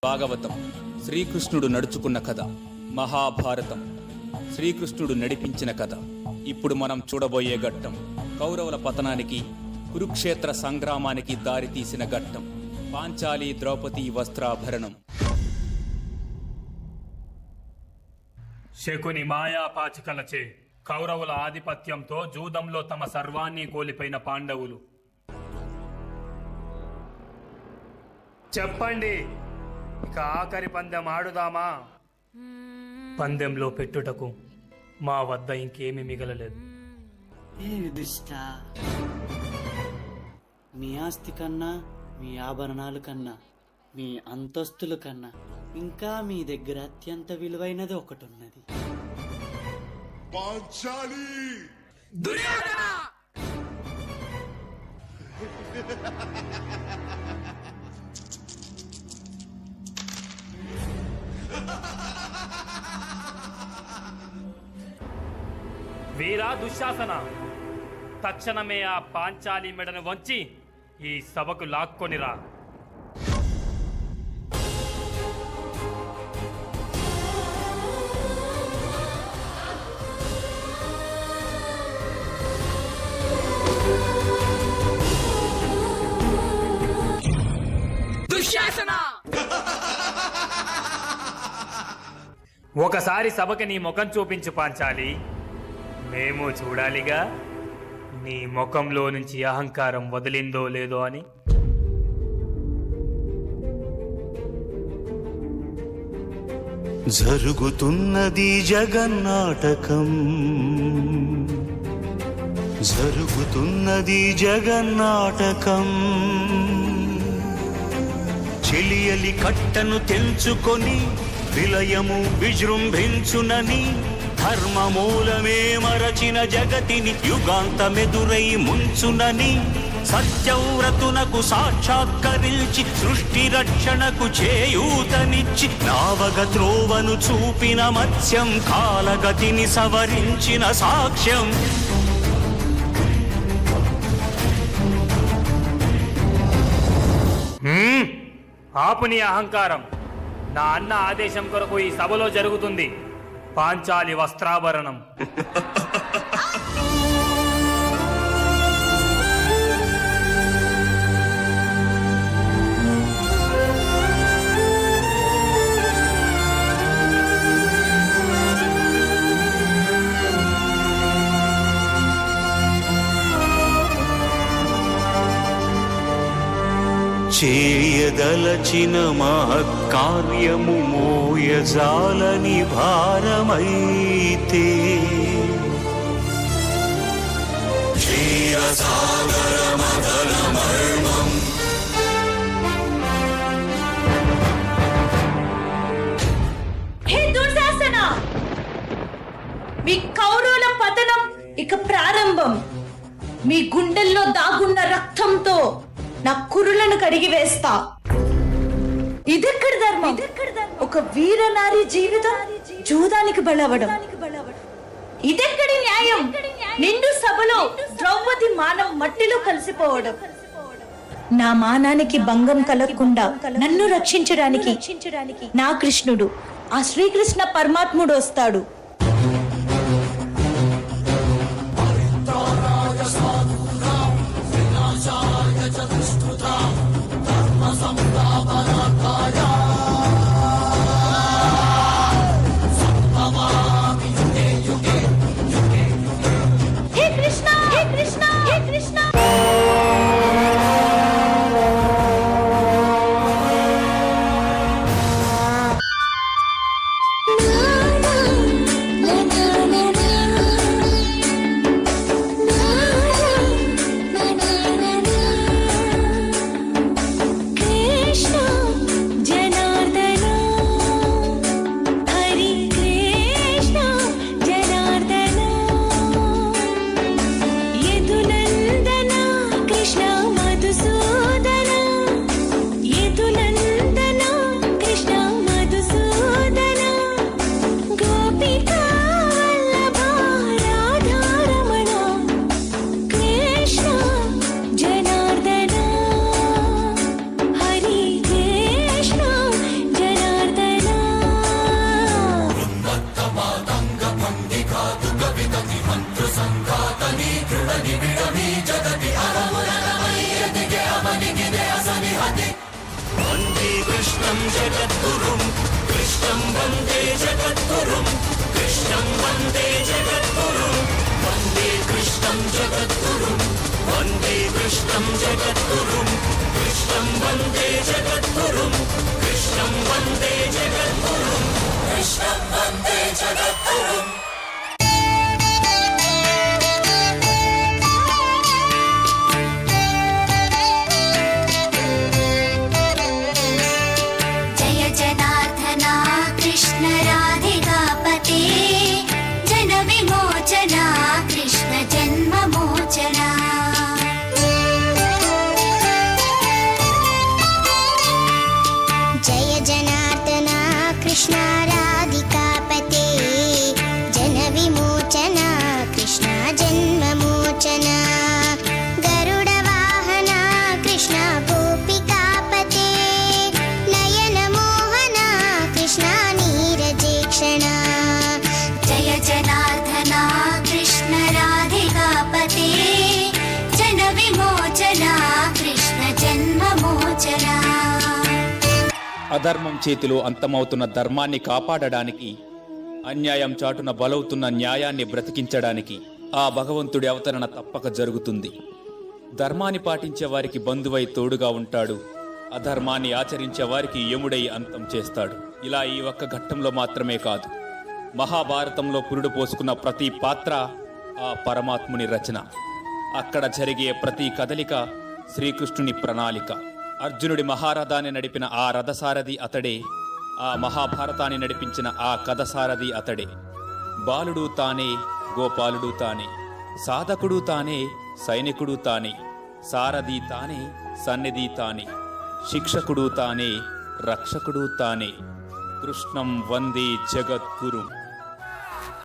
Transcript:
భాగవతం శ్రీకృష్ణుడు నడుచుకున్న కథ, మహాభారతం శ్రీకృష్ణుడు నడిపించిన కథ. ఇప్పుడు మనం చూడబోయే ఘట్టం కౌరవుల పతనానికి, కురుక్షేత్ర సంగ్రామానికి దారితీసిన ఘట్టం పాంచాలి ద్రౌపది వస్త్రాభరణం. శకుని మాయాపాచికలచే కౌరవుల ఆధిపత్యంతో జూదంలో తమ సర్వాన్ని కోల్పోయిన పాండవులు. చెప్పండి, ఇక ఆఖరి పందెం ఆడుదామా? పందెంలో పెట్టుటకు మా వద్ద ఇంకేమీ మిగలలేదు. మీ ఆస్తి కన్నా, మీ ఆభరణాల కన్నా, మీ అంతస్తుల కన్నా ఇంకా మీ దగ్గర అత్యంత విలువైనది ఒకటి ఉన్నది. పాంచాలి! వీరా దుశ్శాసన, తక్షణమే ఆ పాంచాలి మెడను వంచి ఈ సభకు లాక్కొనిరా. ఒకసారి సభకి నీ ముఖం చూపించు పాంచాలి, మేము చూడాలిగా నీ ముఖంలో నుంచి అహంకారం వదిలిందో లేదో అని. జరుగుతున్నది జగన్నాటకం, జరుగుతున్నది జగన్నాటకం. చెలియలి కట్టను తెంచుకొని విలయము విజృంభించునని, ధర్మమూలమే మరచిన జగతిని యుగాంతమెదురై ముంచునని, సత్యవ్రతునకు సాక్షాత్కరించి సృష్టి రక్షణకు చేయూతనిచ్చి నావగ త్రోవను చూపిన మత్స్యం, కాలగతిని సవరించిన సాక్ష్యం. ఆపు నీ అహంకారం. నా అన్న ఆదేశం కొరకు ఈ సభలో జరుగుతుంది పాంచాలి వస్త్రాభరణం. చేయదలచిన మహత్కార్యము మోయజాలని భారమైతే, క్షీరసాగరమదనమర్మం. హే దుర్శాసన, మీ కౌరవుల పతనం ఇక ప్రారంభం. మీ గుండెల్లో దాగున్న రక్తంతో నా కురులను కడిగి వేస్తా. ఇదెక్కడి ధర్మం? ఒక వీరనారి జీవితం జూదానికి బలవడం. ఇదెక్కడి న్యాయం? నిండు సభలో ద్రౌపది మానం మట్టిలో కలిసిపోవడం. నా మానానికి భంగం కలగకుండా నన్ను రక్షించడానికి నా కృష్ణుడు, ఆ శ్రీకృష్ణ పరమాత్ముడు వస్తాడు. హే కృష్ణ, హే కృష్ణ, హే కృష్ణ. కృష్ణం జగద్గురుం కృష్ణం వందే జగద్గురుం కృష్ణం వందే జగద్గురుం వందే కృష్ణం జగద్గురుం వందే కృష్ణం జగద్గురుం కృష్ణం వందే జగద్గురుం కృష్ణం వందే జగద్గురుం కృష్ణం వందే జగద్గురుం जय जनार्दना कृष्ण राधिकापते जन विमोचना कृष्ण जन्ममोचना जय जनार्दना कृष्ण राधिकापते जन विमोचना कृष्ण जन्ममोचना गरुडवाहना कृष्ण गोपिकापते नयन मोहना कृष्ण नीरजेक्षणा जय जनार्दना कृष्ण राधिकापते जन विमोचना कृष्ण जन्ममोचना అధర్మం చేతిలో అంతమవుతున్న ధర్మాన్ని కాపాడడానికి, అన్యాయం చాటున బలవుతున్న న్యాయాన్ని బ్రతికించడానికి ఆ భగవంతుడి అవతరణ తప్పక జరుగుతుంది. ధర్మాన్ని పాటించే వారికి బంధువై తోడుగా ఉంటాడు, అధర్మాన్ని ఆచరించే వారికి యముడై అంతం చేస్తాడు. ఇలా ఈ ఒక్క ఘట్టంలో మాత్రమే కాదు, మహాభారతంలో పురుడు పోసుకున్న ప్రతి పాత్ర ఆ పరమాత్ముని రచన. అక్కడ జరిగే ప్రతి కదలిక శ్రీకృష్ణుని ప్రణాళిక. అర్జునుడి మహారథాన్ని నడిపిన ఆ రథసారథి అతడే, ఆ మహాభారతాన్ని నడిపించిన ఆ కథసారథి అతడే. బాలుడు తానే, గోపాలుడు తానే, సాధకుడు తానే, సైనికుడు తానే, సారథి తానే, సన్నిధి తానే, శిక్షకుడు తానే, రక్షకుడు తానే. కృష్ణం వందే జగద్గురుం.